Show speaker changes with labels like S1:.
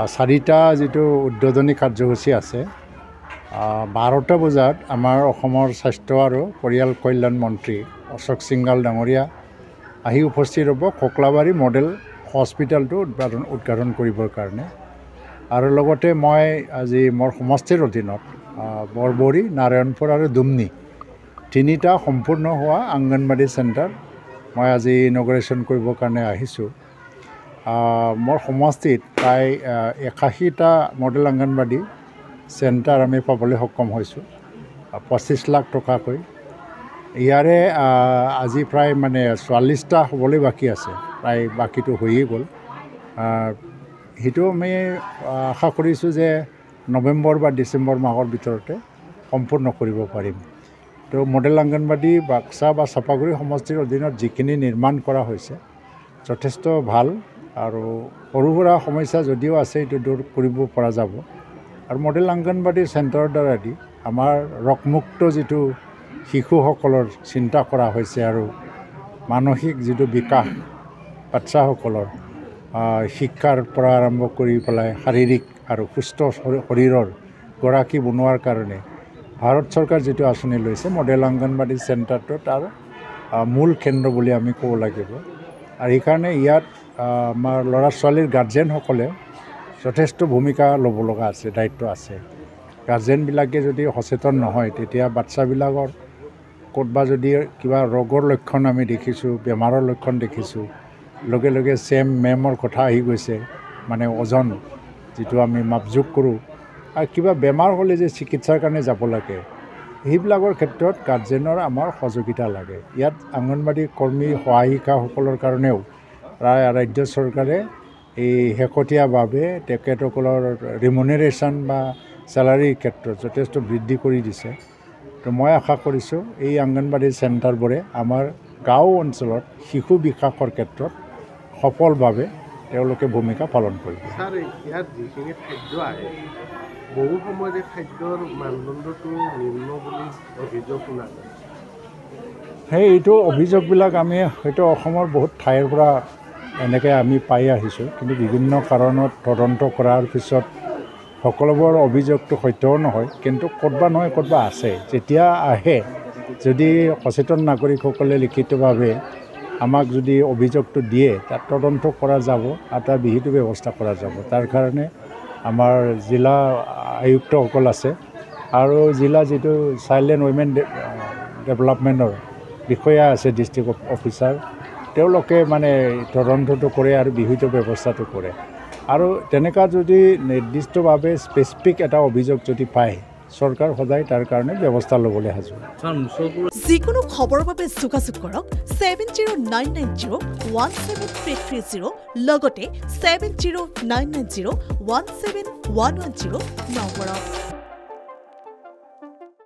S1: 4টা যেটো উদ্বোধনী কাৰ্যসূচী আছে 12টা বজাত আমাৰ অসমৰ স্বাস্থ্য আৰু পৰিয়াল কল্যাণ মন্ত্ৰী অশোক সিংঘাল ডাঙৰীয়া আহি উপস্থিত হ'ব কোকলাবাৰী মডেল হস্পিটেলটো উদ্ঘাটন কৰিবৰ কাৰণে আৰু লগতে মই আজি মোৰ সমষ্টিৰ অধীনত বৰবৰী নাৰায়ণপুৰ আৰু দুমনি 3টা সম্পূৰ্ণ হোৱা অংগনবাড়ী চেণ্টাৰ মই আজি ইনগ্ৰেশ্যন কৰিবৰ কাৰণে আহিছোঁ মোৰ সমষ্টিত প্ৰায় 81টা মডেল অংগনবাড়ী চেণ্টাৰ আমি পাবলৈ সক্ষম হৈছোঁ 25 লাখ টকাকৈ ইয়াৰে আজি প্ৰায় মানে 44টা হ'বলৈ বাকী আছে প্ৰায় বাকীটো হৈয়ে গ'ল সেইটো আমি আশা কৰিছোঁ যে নৱেম্বৰ বা ডিচেম্বৰ মাহৰ ভিতৰতে সম্পূৰ্ণ কৰিব পাৰিম তো মডেল অংগনবাড়ী বাক্সা বা চাপাগুৰি সমষ্টিৰ অধীনত যিখিনি নিৰ্মাণ কৰা হৈছে যথেষ্ট ভাল আৰু সৰু সুৰা সমস্যা যদিও আছে এইটো দূৰ কৰিব পৰা যাব আৰু মডেল অংগনবাড়ী চেণ্টাৰৰ দ্বাৰা দি আমাৰ ৰোগমুক্ত যিটো শিশুসকলৰ চিন্তা কৰা হৈছে আৰু মানসিক যিটো বিকাশ বাচ্চাসকলৰ শিক্ষাৰ পৰা আৰম্ভ কৰি পেলাই শাৰীৰিক আৰু সুস্থ শৰীৰৰ গৰাকী বনোৱাৰ কাৰণে ভাৰত চৰকাৰ যিটো আঁচনি লৈছে মডেল অংগনবাড়ী চেণ্টাৰটো তাৰ মূল কেন্দ্ৰ বুলি আমি ক'ব লাগিব আৰু সেইকাৰণে ইয়াত আমাৰ ল'ৰা ছোৱালীৰ গাৰ্জেনসকলে যথেষ্ট ভূমিকা ল'ব লগা আছে দায়িত্ব আছে গাৰ্জেনবিলাকে যদি সচেতন নহয় তেতিয়া বাচ্চাবিলাকৰ ক'তবা যদি কিবা ৰোগৰ লক্ষণ আমি দেখিছোঁ বেমাৰৰ লক্ষণ দেখিছোঁ লগে লগে মেমৰ কথা আহি গৈছে মানে ওজন যিটো আমি মাপজোক কৰোঁ আৰু কিবা বেমাৰ হ'লে যে চিকিৎসাৰ কাৰণে যাব লাগে সেইবিলাকৰ ক্ষেত্ৰত গাৰ্জেনৰ আমাৰ সহযোগিতা লাগে ইয়াত অংগনবাড়ী কৰ্মী সহায়িকাসকলৰ কাৰণেও ৰাজ্য চৰকাৰে এই শেহতীয়াভাৱে তেখেতসকলৰ ৰিমুনেৰেশ্যন বা চেলাৰীৰ ক্ষেত্ৰত যথেষ্ট বৃদ্ধি কৰি দিছে তো মই আশা কৰিছোঁ এই অংগনবাড়ী চেণ্টাৰবোৰে আমাৰ গাঁও অঞ্চলত শিশু বিকাশৰ ক্ষেত্ৰত সফলভাৱে তেওঁলোকে ভূমিকা পালন কৰিব
S2: ছাৰ ইয়াত যিখিনি খাদ্য আহে বহু সময়তে খাদ্যৰ মানদণ্ডটো নিম্ন বুলি অভিযোগ শুনা যায়
S1: এইটো অভিযোগবিলাক আমি হয়তো অসমৰ বহুত ঠাইৰ পৰা এনেকৈ আমি পাই আহিছোঁ কিন্তু বিভিন্ন কাৰণত তদন্ত কৰাৰ পিছত সকলোবোৰ অভিযোগটো সত্যও নহয় কিন্তু ক'তবা নহয় ক'তবা আছে যেতিয়া আহে যদি সচেতন নাগৰিকসকলে লিখিতভাৱে আমাক যদি অভিযোগটো দিয়ে তাত তদন্ত কৰা যাব আৰু তাৰ বিহিত ব্যৱস্থা কৰা যাব তাৰ কাৰণে আমাৰ জিলা আয়ুক্তসকল আছে আৰু জিলা যিটো চাইল্ড এণ্ড উইমেন ডেভেলপমেণ্টৰ বিষয়া আছে ডিষ্ট্ৰিক্ট অফিচাৰ তেওঁলোকে মানে তদন্তটো কৰে আৰু বিহিত ব্যৱস্থাটো কৰে আৰু তেনেকুৱা যদি নিৰ্দিষ্টভাৱে স্পেচিফিক এটা অভিযোগ যদি পায় চৰকাৰ সদায় তাৰ কাৰণে ব্যৱস্থা ল'বলৈ সাজু
S3: যিকোনো খবৰৰ বাবে যোগাযোগ কৰক 7099017330 লগতে 7099017110 নম্বৰত